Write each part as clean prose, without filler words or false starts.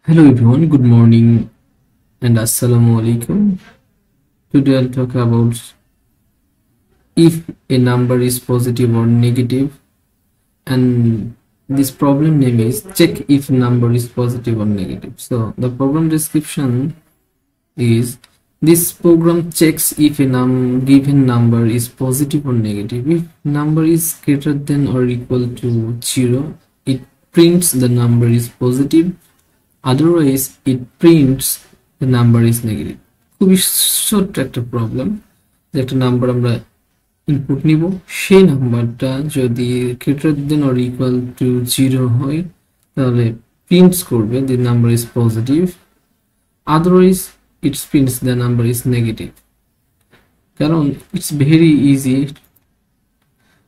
Hello everyone, good morning and assalamu alaikum. Today I'll talk about if a number is positive or negative, and this problem name is check if number is positive or negative. So the program description is this program checks if a given number is positive or negative. If number is greater than or equal to 0, it prints the number is positive. Otherwise it prints the number is negative. খুবই ছোট্ট একটা problem যে একটা number আমরা input নিব, সেই নাম্বারটা যদি greater than or equal to 0 হয় তাহলে প্রিন্টস করবে the number is positive, otherwise it prints the number is negative. কারণ it's very easy,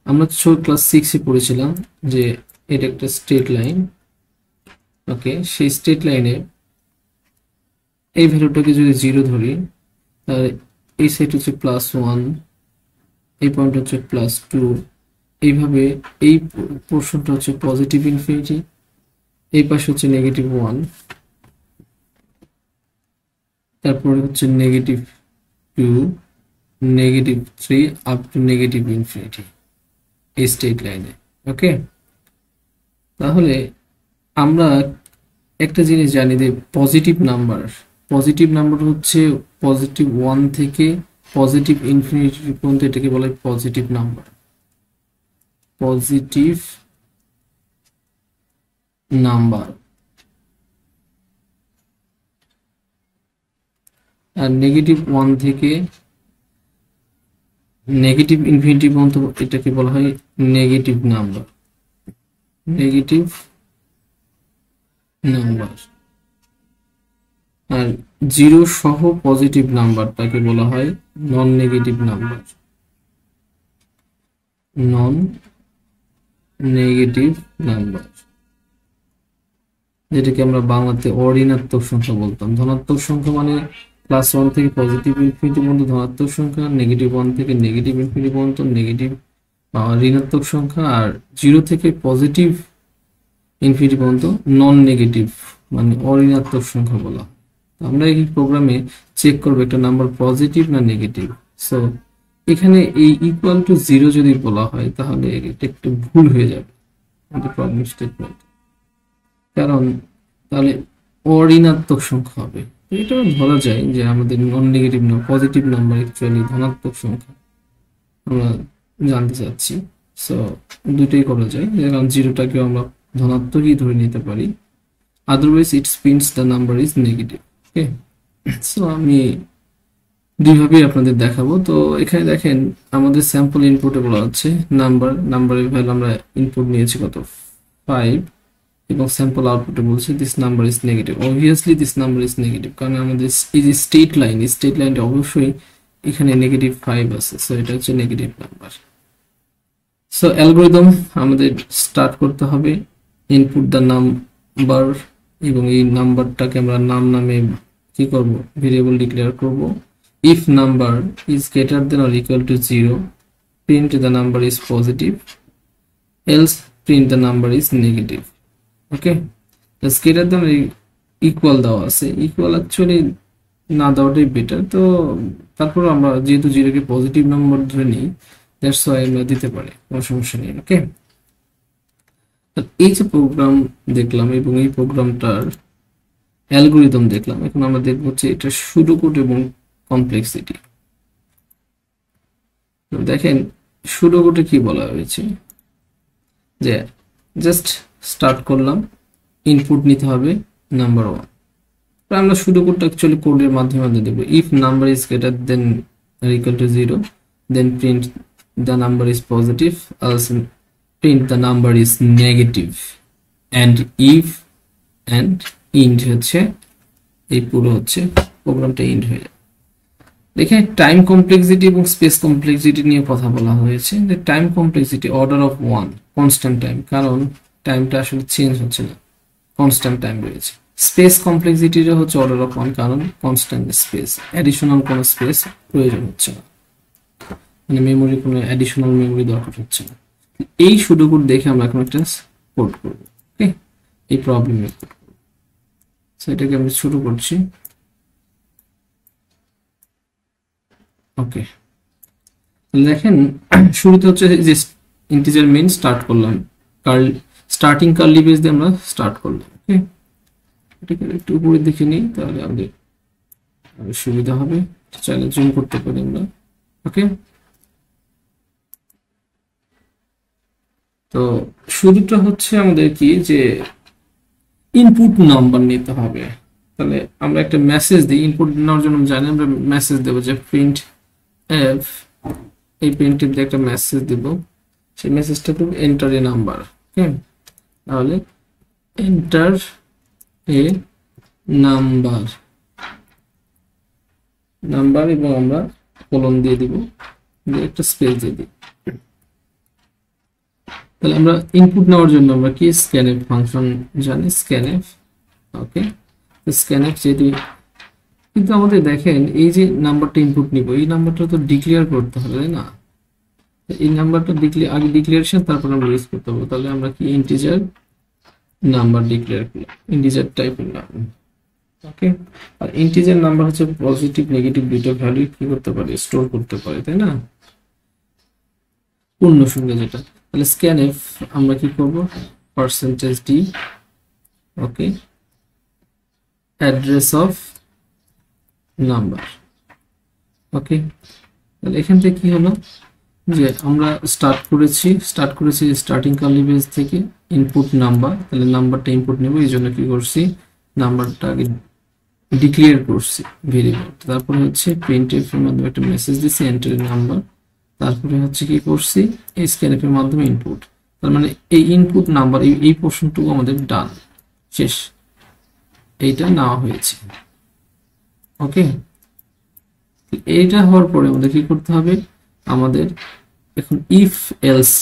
আমরা ক্লাস 6 এ পড়েছিলাম যে এটা একটা স্ট্রেট লাইন। ওকে, সেই স্ট্রেট লাইনে এই ভ্যালুটাকে যদি 0 ধরি তাহলে এই সাইড হচ্ছে +1, এই পয়েন্ট হচ্ছে +2, এইভাবে এই পোরশনটা হচ্ছে পজিটিভ ইনফিনিটি, এই পাশে হচ্ছে -1, তারপরে হচ্ছে -2, -3 আপ টু নেগেটিভ ইনফিনিটি এই স্ট্রেট লাইনে। ওকে, তাহলে আমরা একটা জিনিস জানি যে পজিটিভ নাম্বার হচ্ছে পজিটিভ 1 থেকে পজিটিভ ইনফিনিটি পর্যন্ত, এটাকে বলা হয় পজিটিভ নাম্বার। পজিটিভ নাম্বার আর নেগেটিভ 1 থেকে নেগেটিভ ইনফিনিটি পর্যন্ত এটাকে বলা হয় নেগেটিভ নাম্বার। আর 0 সহ পজিটিভ নাম্বারটাকে বলা হয় নন নেগেটিভ নাম্বার, যেটাকে আমরা বাংলাতে অঋণাত্মক সংখ্যা বলতাম। ধনাত্মক সংখ্যা মানে +1 থেকে পজিটিভ ইনফিনিটি পর্যন্ত ধনাত্মক সংখ্যা, -1 থেকে নেগেটিভ ইনফিনিটি পর্যন্ত নেগেটিভ বা ঋণাত্মক সংখ্যা, আর 0 থেকে পজিটিভ ইনফিনিটি পর্যন্ত নন নেগেটিভ মানে অঋণাত্মক সংখ্যা বলা। আমরা এই প্রোগ্রামে চেক করব একটা নাম্বার পজিটিভ না নেগেটিভ। সো এখানে এই ইকুয়াল টু 0 যদি বলা হয় তাহলে এটা একটু ভুল হয়ে যাবে আমাদের প্রবলেম স্টেটমেন্ট, কারণ তাহলে অঋণাত্মক সংখ্যা হবে। এটা ধরা যায় যে আমাদের নন নেগেটিভ না পজিটিভ নাম্বার অ্যাকচুয়ালি ধনাত্মক সংখ্যা আমরা জানতে চাচ্ছি। সো দুটোই করা যায়, কারণ 0টাকেও আমরা ধনাত্মকই ধরে নিতে পারি, otherwise it spins the number is negative. Okay, so আমি দুইভাবে আপনাদের দেখাবো। তো এখানে দেখেন আমাদের স্যাম্পল ইনপুটে বলা হচ্ছে নাম্বারের ভ্যালু আমরা ইনপুট নিয়েছি কত 5, এবং স্যাম্পল আউটপুটে বলছে this number is negative. Obviously this number is negative, কারণ আমাদের এই যে স্ট্রেট লাইনটা অবশ্যই এখানে -5 আছে, সো এটা হচ্ছে নেগেটিভ নাম্বার। সো অ্যালগরিদম আমাদের স্টার্ট করতে হবে, ইনপুট দ্য নাম্বার, এবং এই নাম্বারটাকে আমরা নামে কি করব ভেরিয়েবল ডিক্লেয়ার করব। If number is greater than or equal to 0, print the number is positive, else print the number is negative. Okay, greater than equal দেওয়া আছে, ইকুয়াল অ্যাকচুয়ালি না দেওয়াটাই বেটার। তো তারপর আমরা যেহেতু 0কে পজিটিভ নাম্বার ধরে নিই, দ্যাটস ওয়াই আমরা দিতে পারি, কোনো সমস্যা নেই। ওকে, এই যে প্রোগ্রাম দেখলাম এবং এই প্রোগ্রামটার অ্যালগরিদম দেখলাম, এখন আমরা দেখব হচ্ছে এটা সুডোকোড এবং কমপ্লেক্সিটি। দেখেন সুডোকোডে কি বলা হয়েছে, যে জাস্ট স্টার্ট করলাম, ইনপুট নিতে হবে নাম্বার 1। আমরা সুডোকোডটা অ্যাকচুয়ালি কোডের মাধ্যমে দেব। If number is greater than or equal to 0, then print the number is positive, else print the number is negative, and if and end হচ্ছে এই পুরো হচ্ছে প্রোগ্রামটা এন্ড হয়ে যায়। দেখেন টাইম কমপ্লেক্সিটি এবং স্পেস কমপ্লেক্সিটি নিয়ে কথা বলা হয়েছে। যে time complexity order of 1, constant time, কারণ টাইমটা আসলে চেঞ্জ হচ্ছে না, কনস্ট্যান্ট টাইম রয়েছে। স্পেস কমপ্লেক্সিটিটা হচ্ছে অর্ডার অফ 1, কারণ কনস্ট্যান্ট স্পেস, অ্যাডিশনাল কোনো স্পেস প্রয়োজন হচ্ছে না, মানে মেমোরি কোনো অ্যাডিশনাল মেমোরি দরকার হচ্ছে না। এই সুডোকোড দেখে আমরা এখন একটা কোড করব। ওকে, এই প্রবলেমের কোড করব। সেটাকে আমি শুরু করছি। ওকে, দেখেন শুরুতে হচ্ছে যে ইন্টিজার মেইন স্টার্ট করলাম, স্টার্টিং কার্লি ব্রেস দিয়ে আমরা স্টার্ট করলাম। ওকে, এটাকে একটু উপরে দেখে নিই, তাহলে আমাদের সুবিধা হবে, চাইলে জুম করতে পারি আমরা। ওকে, তো শুরুটা হচ্ছে আমাদের কি যে ইনপুট নাম্বার নিতে হবে। তাহলে আমরা একটা মেসেজ দিই, ইনপুট নেওয়ার জন্য জানি আমরা মেসেজ দেবো যে প্রিন্ট এফ, এই প্রিন্ট দিয়ে একটা মেসেজ দেব, সেই মেসেজটা দেবো এন্টার এ নাম্বার। ওকে, তাহলে এন্টার এ নাম্বার, নাম্বার এবং আমরা কলন দিয়ে দিব, দিয়ে একটা স্পেস দিয়ে দিই। তাহলে আমরা ইনপুট নেওয়ার জন্য আমরা কি স্ক্যানএফ ফাংশন জানি, স্ক্যানএফ। ওকে, স্ক্যানএফ যেহেতু, কিন্তু আমাদের দেখেন এই যে নাম্বারটা ইনপুট নিব, এই নাম্বারটা তো ডিক্লেয়ার করতে হবে, তাই না? এই নাম্বারটা আগে ডিক্লারেশন, তারপর আমরা ইউজ করতে হবে। তাহলে আমরা কি ইন্টিজার নাম্বার ডিক্লেয়ার করলাম, ইন্টিজার টাইপের নাম। ওকে, আর ইন্টিজার নাম্বার হচ্ছে পজিটিভ নেগেটিভ দুটো ভ্যালু কি করতে পারে, স্টোর করতে পারে, তাই না? পূর্ণ সংখ্যা যেটা। তাহলে স্ক্যানএফ আমরা কি করব, percentage d, okay, address of number. Okay, তাহলে এখান থেকে কি হলো যে আমরা স্টার্ট করেছি স্টার্টিং কার্লি ব্রেস থেকে ইনপুট নাম্বার, তাহলে নাম্বারটা ইনপুট নেব, এই জন্য কি করছি, নাম্বারটা আগে ডিক্লেয়ার করছি ভেরিয়েবল। তারপরে হচ্ছে প্রিন্টএফ এর মাধ্যমে একটা মেসেজ দিছি এন্টার নাম্বার, তারপরে হচ্ছে কি করছি এই স্ক্যানএফ এর মাধ্যমে ইনপুট। তার মানে এই ইনপুট নাম্বার, এই পোর্শনটুকু আমাদের ডান, শেষ, এইটা নেওয়া হয়েছে। ওকে, এইটা হওয়ার পরে আমাদের কি করতে হবে, আমাদের এখন ইফ এলস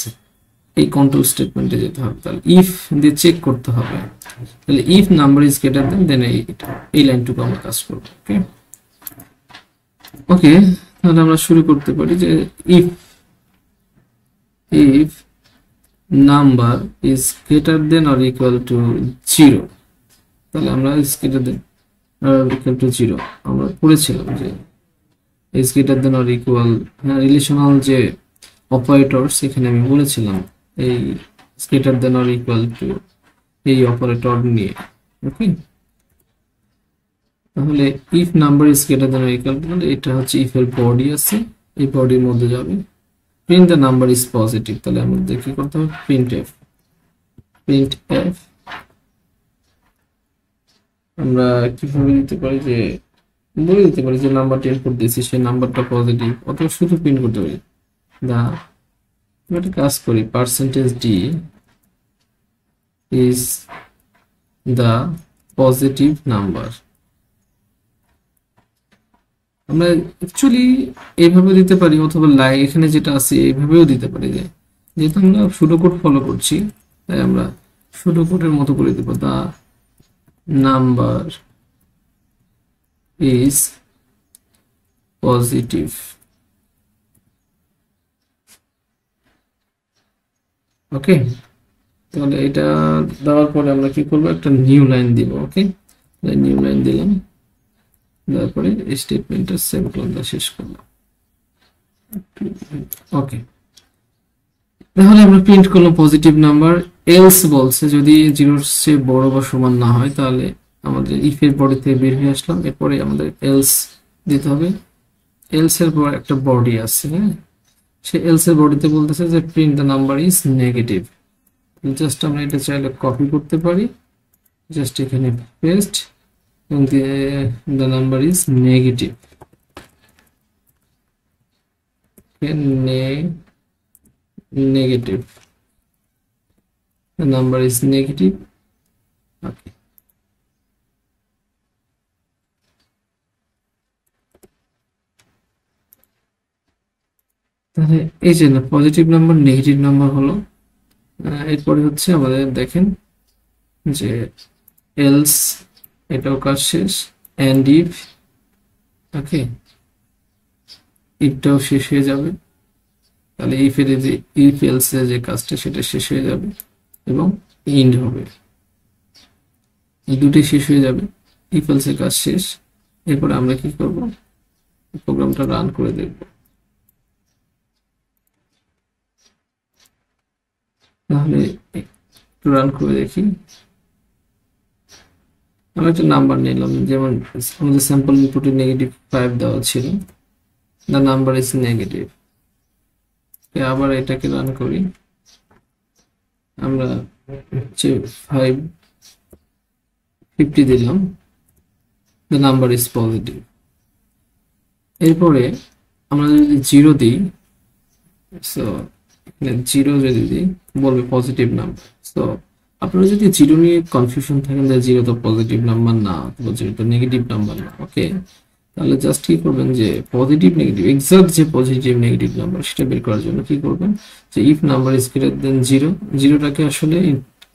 এই কন্ট্রোল স্টেটমেন্টে যেতে হবে। তাহলে ইফ দিয়ে চেক করতে হবে, তাহলে if number is greater than এই লাইনটুকু আমরা কাজ করব। ওকে, ওকে, তাহলে আমরা শুরু করতে পারি যে if number is greater than or equal to 0, তাহলে আমরা is greater than or equal to 0 আমরা পড়েছিলাম যে is greater than or equal, relational যে অপারেটরস এখানে আমি বলেছিলাম এই greater than or equal to এই অপারেটর নিয়ে। ওকে, তাহলে if number is greater than or equal to, এটা হচ্ছে ইফ এর বডি আছে, এই বডির মধ্যে যাবে print the number is positive. তাহলে আমাদের কি করতে হবে, প্রিন্ট এফ আমরা কিভাবে দিতে পারি, যে বলে দিতে পারি যে নাম্বারটা ইনপুট দিয়েছি সেই নাম্বারটা পজিটিভ, অথবা শুধু প্রিন্ট করতে পারি দা, একটা কাজ করি, percentage the is the positive number. আমরা অ্যাকচুয়ালি এইভাবে দিতে পারি, অথবা এখানে যেটা আছে এইভাবেও দিতে পারি, যে যেহেতু আমরা সুডো কোড ফলো করছি তাই আমরা সুডো কোডের মতো করে দেব, দা নাম্বার ইজ পজিটিভ। ওকে, তাহলে এটা দেওয়ার পরে আমরা কি করব, একটা নিউ লাইন দিব। ওকে, নিউ লাইন দিলাম, তারপরে স্টেটমেন্টটা সেমিকোলন শেষ করলাম। ওকে, তাহলে আমরা প্রিন্ট করলাম পজিটিভ নাম্বার। এলস বলছে যদি 0 এর চেয়ে বড় বা সমান না হয়, তাহলে আমাদের ইফ এর বডি থেকে বের হয়ে আসলাম, এরপরে আমাদের এলস দিতে হবে। এলস এর পর একটা বডি আছে, হ্যাঁ, সে এলস এর বডিতে বলতেছে যে print the number is negative. Just আমরা এটা চাইলে কপি করতে পারি, জাস্ট এখানে পেস্ট, এবং the number is negative, negative, the number is negative. Okay, তাহলে এই যে পজিটিভ নাম্বার নেগেটিভ নাম্বার হলো। এরপরে হচ্ছে আমাদের দেখেন যে এলস, এটাও কাজ শেষ, এন্ড ইফ, ওকে, ইফটাও শেষ হয়ে যাবে। তাহলে ইফ এর যে ইফ এলস এর যে কাজটা সেটা শেষ হয়ে যাবে এবং এন্ড হবে, এই দুটোই শেষ হয়ে যাবে। ইফ এলস এর কাজ শেষ। এরপরে আমরা কি করব, প্রোগ্রামটা রান করে দেখব। তাহলে একটু রান করে দেখি। আমি একটা নাম্বার নিলাম, যেমন আমাদের স্যাম্পল ইনপুটে -5 দেওয়া ছিল, দ্য নাম্বার ইজ নেগেটিভ। আবার এটাকে রান করি, আমরা 550 দিলাম, দ্য নাম্বার ইজ পজিটিভ। এরপরে আমরা যদি 0 দিই, সো এখানে 0 যদি দিই বলবে পজিটিভ নাম্বার। সো আপনারা যদি 0 নিয়ে কনফিউশন থাকেন যে 0 তো পজিটিভ নাম্বার না, অথবা 0 তো নেগেটিভ নাম্বার না, ওকে, তাহলে জাস্ট কি করবেন যে পজিটিভ নেগেটিভ এক্সাক্ট যে পজিটিভ নেগেটিভ নাম্বার সেটা বের করার জন্য কি করবেন যে if number is greater than 0, 0টাকে আসলে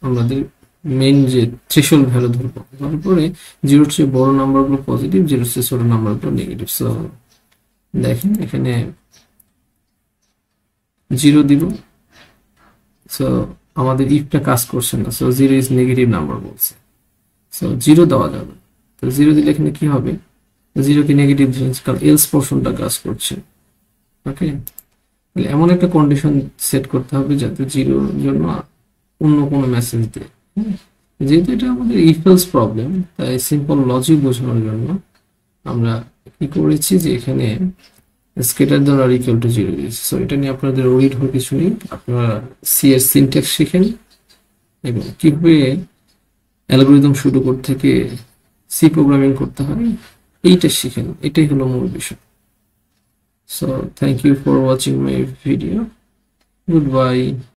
আমাদের মেইন যে থ্রেশহোল্ড ভ্যালু ধরবো, তারপরে 0 চেয়ে বড় নাম্বারগুলো পজিটিভ, 0 চেয়ে ছোট নাম্বারগুলো নেগেটিভ। সো দেখেন এখানে 0 দিব, সো আমাদের ইফটা কাজ করছে না, সো 0 ইজ নেগেটিভ নাম্বার বলছে, সো 0 দেওয়া যাবে। তো 0 দিলে এখানে কি হবে, 0 কি নেগেটিভ, কারণ এলস পোর্শনটা কাজ করছে, ওকে। তাহলে এমন একটা কন্ডিশন সেট করতে হবে যাতে 0 জন্য অন্য কোনো মেসেজ দেয়। যেহেতু এটা আমাদের ইফ এলস প্রবলেম, তাই সিম্পল লজিক বোঝানোর জন্য আমরা কি করেছি যে এখানে স্কেটার দেন আর ইকুয়াল টু 0 দিয়েছি। সো এটা নিয়ে আপনাদের ওরিড হওয়ার কিছু নেই, আপনারা সি এর সিনট্যাক্স শিখেন এবং কিভাবে অ্যালগরিদম শুরু করতে থেকে সি প্রোগ্রামিং করতে হয় এইটা শিখেন, এটাই হলো মূল বিষয়। So thank you for watching my video, good bye.